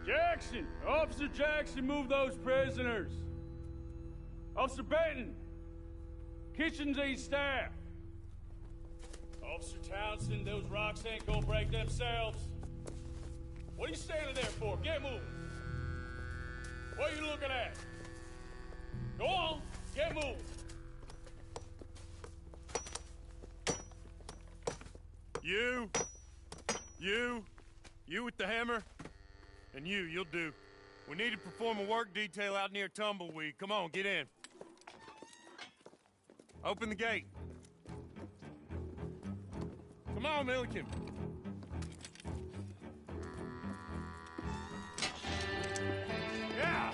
Jackson! Officer Jackson, move those prisoners! Officer Benton! Kitchens aid staff! Officer Townsend, those rocks ain't gonna break themselves. What are you standing there for? Get moving! What are you looking at? Go on, get moving! You with the hammer? And you'll do. We need to perform a work detail out near Tumbleweed. Come on, get in. Open the gate. Come on, Milliken. Yeah!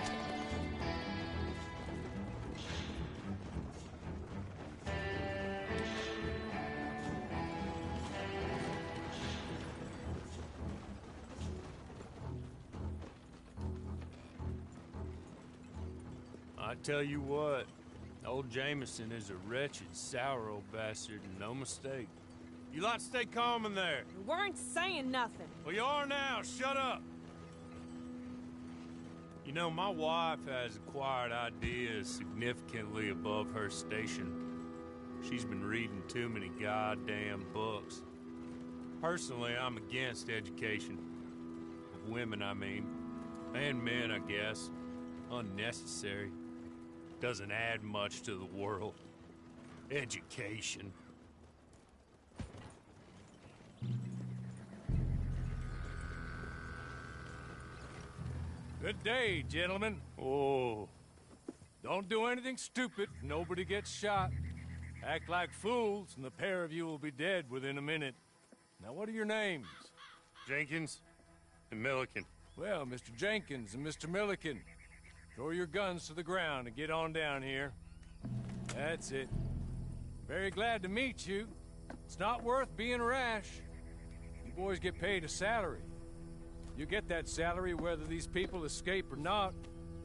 I tell you what, old Jameson is a wretched, sour old bastard, and no mistake. You lot stay calm in there. You weren't saying nothing. Well, you are now. Shut up. You know, my wife has acquired ideas significantly above her station. She's been reading too many goddamn books. Personally, I'm against education. Of women, I mean. And men, I guess. Unnecessary. Doesn't add much to the world. Education. Good day, gentlemen. Oh. Don't do anything stupid. Nobody gets shot. Act like fools, and the pair of you will be dead within a minute. Now, what are your names? Jenkins and Milliken. Well, Mr. Jenkins and Mr. Milliken, throw your guns to the ground and get on down here. That's it. Very glad to meet you. It's not worth being rash. You boys get paid a salary. You get that salary whether these people escape or not.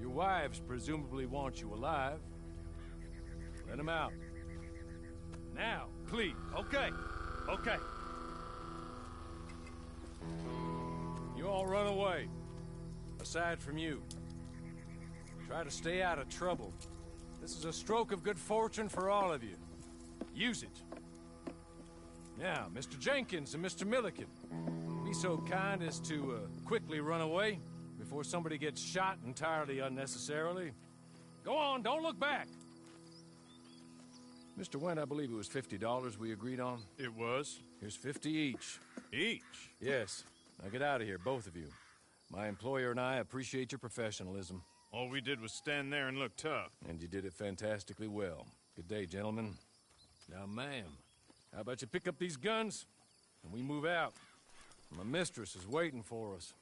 Your wives presumably want you alive. Let them out. Now, please. Okay. You all run away. Aside from you. Try to stay out of trouble. This is a stroke of good fortune for all of you. Use it. Now, Mr. Jenkins and Mr. Milliken, be so kind as to quickly run away before somebody gets shot entirely unnecessarily. Go on, don't look back. Mr. Wendt, I believe it was $50 we agreed on. It was. Here's 50 each. Each? Yes. Now get out of here, both of you. My employer and I appreciate your professionalism. All we did was stand there and look tough. And you did it fantastically well. Good day, gentlemen. Now, ma'am, how about you pick up these guns, and we move out? My mistress is waiting for us.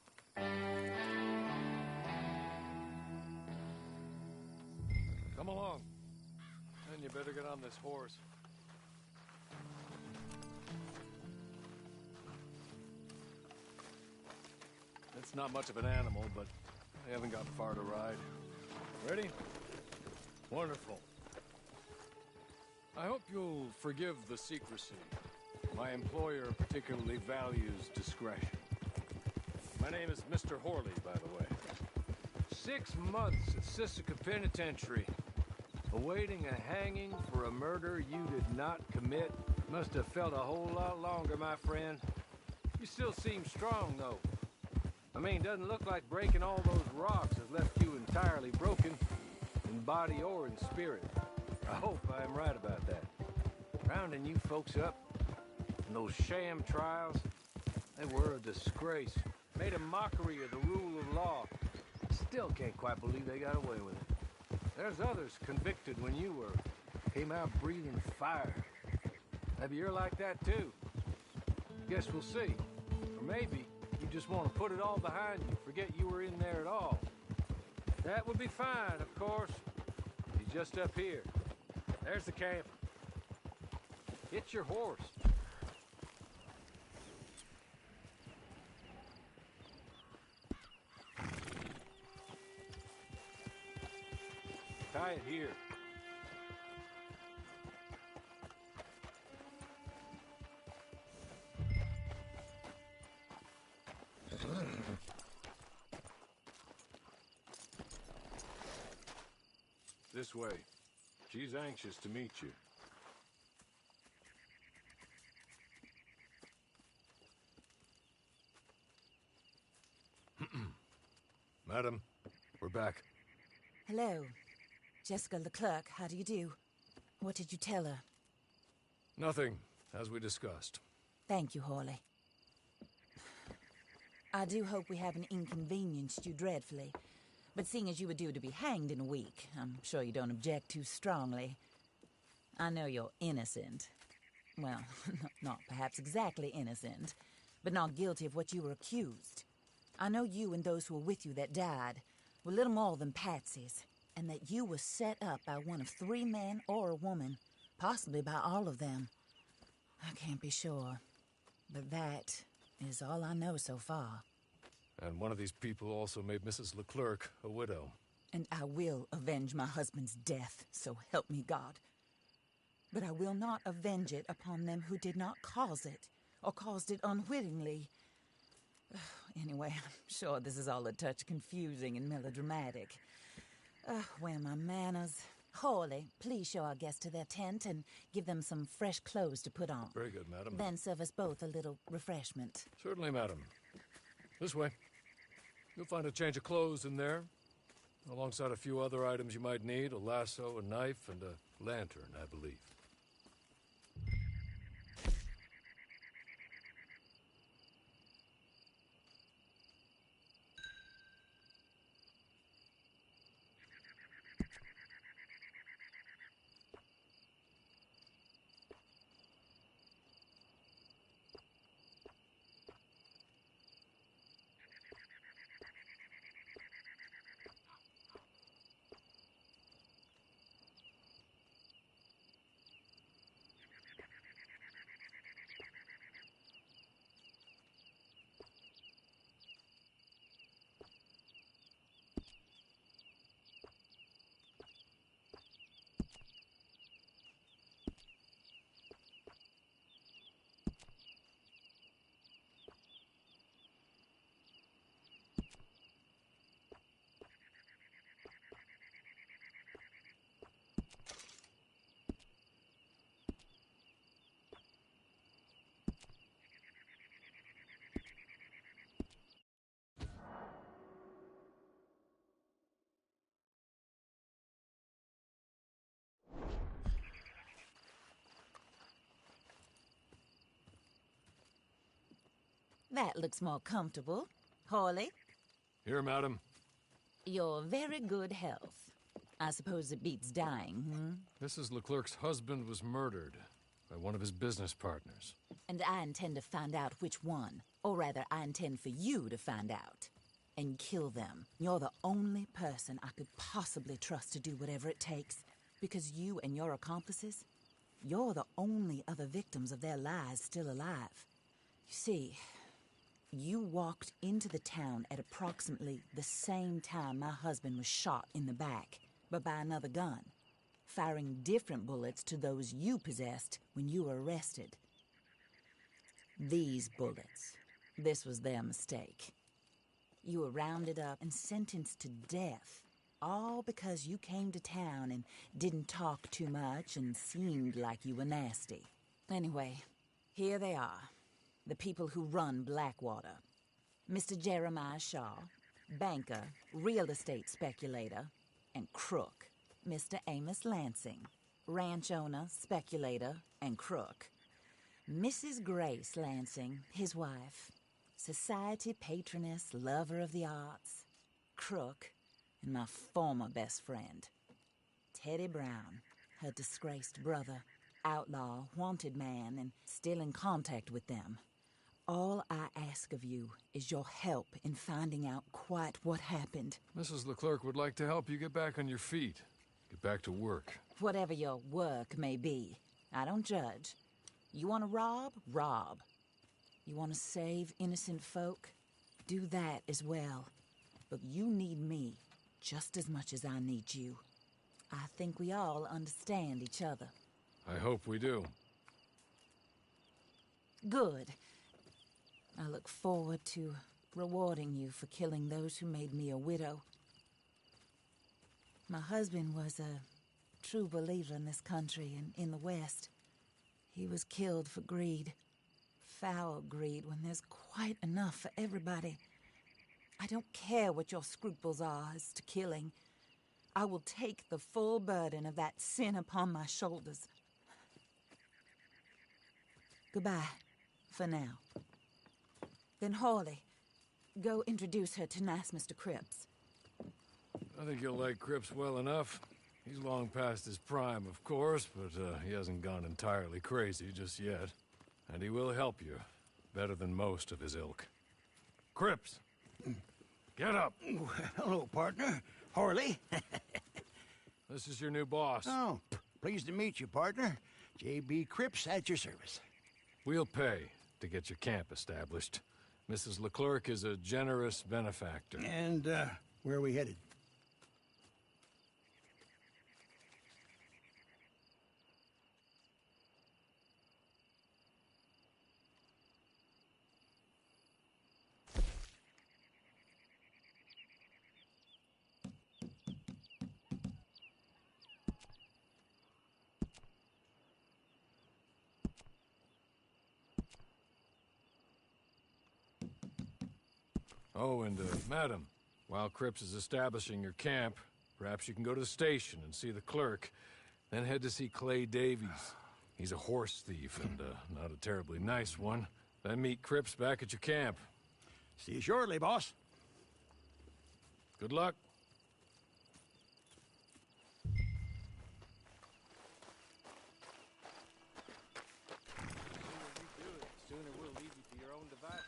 Come along. And you better get on this horse. It's not much of an animal, but I haven't got far to ride. Ready? Wonderful. I hope you'll forgive the secrecy. My employer particularly values discretion. My name is Mr. Horley, by the way. 6 months at Sisika Penitentiary, awaiting a hanging for a murder you did not commit. Must have felt a whole lot longer, my friend. You still seem strong, though. I mean, doesn't look like breaking all those rocks has left you entirely broken, in body or in spirit. I hope I'm right about that. Rounding you folks up, and those sham trials, they were a disgrace. Made a mockery of the rule of law. Still can't quite believe they got away with it. There's others convicted when you were. Came out breathing fire. Maybe you're like that too. Guess we'll see. Or maybe you just want to put it all behind you, forget you were in there at all. That would be fine, of course. He's just up here. There's the camp. Hit your horse. Tie it here. this way. She's anxious to meet you. Madam, we're back. Hello. Jessica Leclerc, how do you do? What did you tell her? Nothing, as we discussed. Thank you, Hawley. I do hope we haven't inconvenienced you dreadfully. But seeing as you were due to be hanged in a week, I'm sure you don't object too strongly. I know you're innocent. Well, not perhaps exactly innocent, but not guilty of what you were accused. I know you and those who were with you that died were little more than patsies, and that you were set up by one of 3 men or a woman, possibly by all of them. I can't be sure, but that is all I know so far. And one of these people also made Mrs. Leclerc a widow. And I will avenge my husband's death, so help me God. But I will not avenge it upon them who did not cause it, or caused it unwittingly. Anyway, I'm sure this is all a touch confusing and melodramatic. Where are my manners? Hawley, please show our guests to their tent and give them some fresh clothes to put on. Very good, madam. Then serve us both a little refreshment. Certainly, madam. This way. You'll find a change of clothes in there, alongside a few other items you might need, a lasso, a knife, and a lantern, I believe. That looks more comfortable. Hawley, Here, madam. your very good health. I suppose it beats dying, Mrs. Leclerc's husband was murdered by one of his business partners. And I intend to find out which one. Or rather, I intend for you to find out. And kill them. You're the only person I could possibly trust to do whatever it takes. Because you and your accomplices, you're the only other victims of their lies still alive. You see, you walked into the town at approximately the same time my husband was shot in the back, but by another gun, firing different bullets to those you possessed when you were arrested. These bullets, this was their mistake. You were rounded up and sentenced to death, all because you came to town and didn't talk too much and seemed like you were nasty. Anyway, here they are. The people who run Blackwater. Mr. Jeremiah Shaw, banker, real estate speculator, and crook. Mr. Amos Lansing, ranch owner, speculator, and crook. Mrs. Grace Lansing, his wife, society patroness, lover of the arts, crook, and my former best friend. Teddy Brown, her disgraced brother, outlaw, wanted man, and still in contact with them. All I ask of you is your help in finding out quite what happened. Mrs. Leclerc would like to help you get back on your feet. Get back to work. Whatever your work may be, I don't judge. You want to rob? Rob. You want to save innocent folk? Do that as well. But you need me just as much as I need you. I think we all understand each other. I hope we do. Good. I look forward to rewarding you for killing those who made me a widow. My husband was a true believer in this country and in the West. He was killed for greed. Foul greed when there's quite enough for everybody. I don't care what your scruples are as to killing. I will take the full burden of that sin upon my shoulders. Goodbye, for now. Then Hawley, go introduce her to nice Mr. Cripps. I think you'll like Cripps well enough. He's long past his prime, of course, but he hasn't gone entirely crazy just yet. And he will help you, better than most of his ilk. Cripps! Get up! Hello, partner. Harley. This is your new boss. Oh, pleased to meet you, partner. J.B. Cripps at your service. We'll pay to get your camp established. Mrs. Leclerc is a generous benefactor. And, where are we headed? Oh, and, madam, while Cripps is establishing your camp, perhaps you can go to the station and see the clerk, then head to see Clay Davies. He's a horse thief and, not a terribly nice one. Then meet Cripps back at your camp. See you shortly, boss. Good luck. Sooner we'll leave you to your own devices.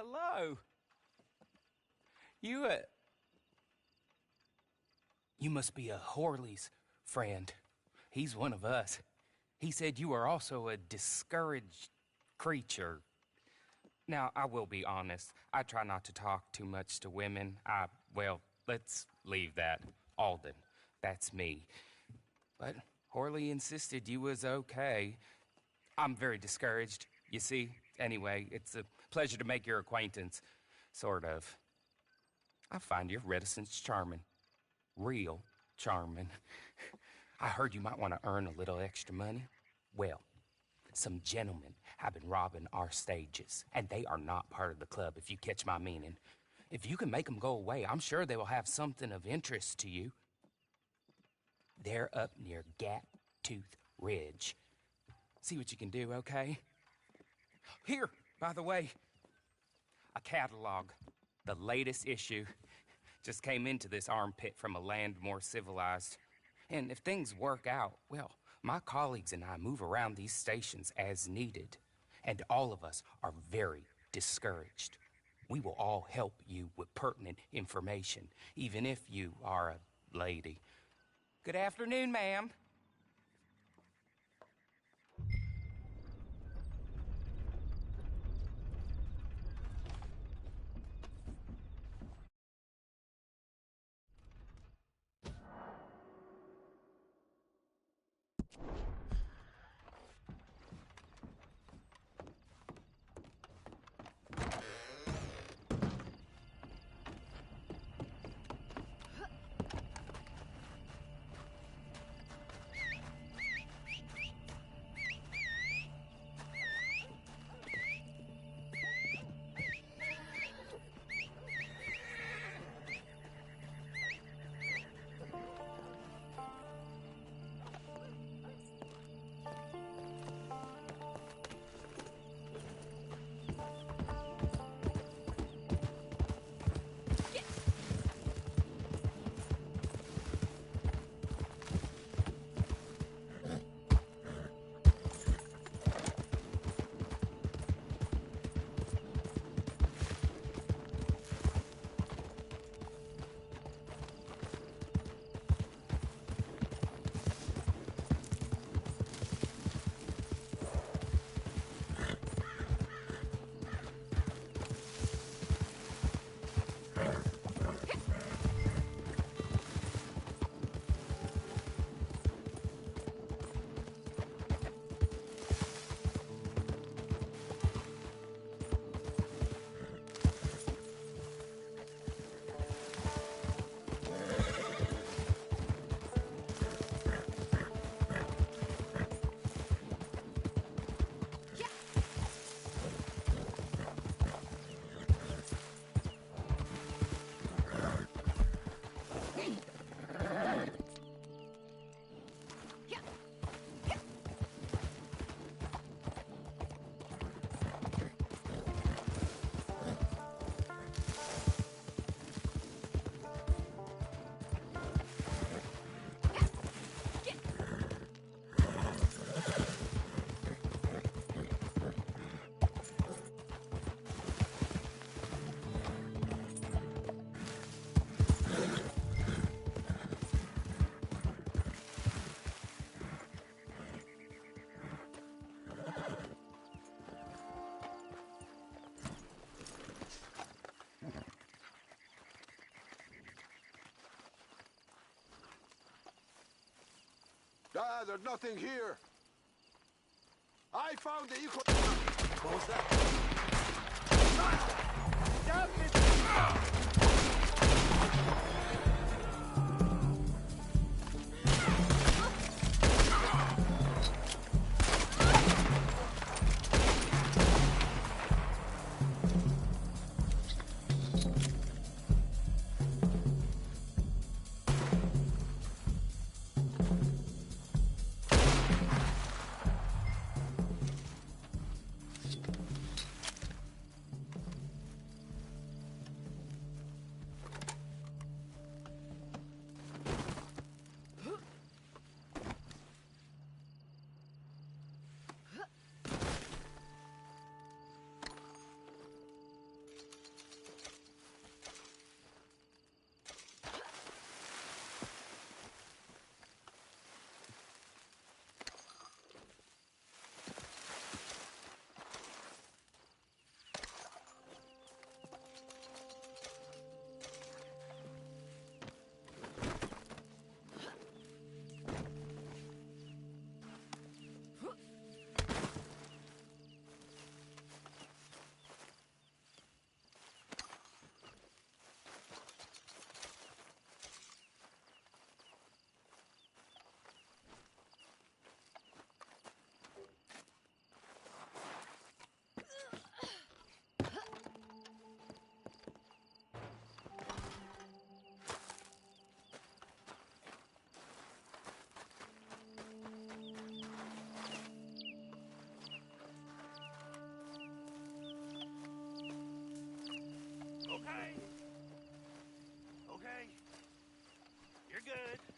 Hello. You must be a Horley's friend. He's one of us. He said you are also a discouraged creature. Now, I will be honest. I try not to talk too much to women. Well, let's leave that. Alden, that's me. But Horley insisted you was okay. I'm very discouraged, you see. Anyway, it's a pleasure to make your acquaintance. Sort of. I find your reticence charming. Real charming. I heard you might want to earn a little extra money. Well, some gentlemen have been robbing our stages, and they are not part of the club, if you catch my meaning. If you can make them go away, I'm sure they will have something of interest to you. They're up near Gap Tooth Ridge. See what you can do, okay? Here, by the way, a catalog. The latest issue. Just came into this armpit from a land more civilized. And if things work out, well, my colleagues and I move around these stations as needed. And all of us are very discouraged. We will all help you with pertinent information, even if you are a lady. Good afternoon, ma'am. Ah, there's nothing here. I found the equal... What was that? Stop it! good.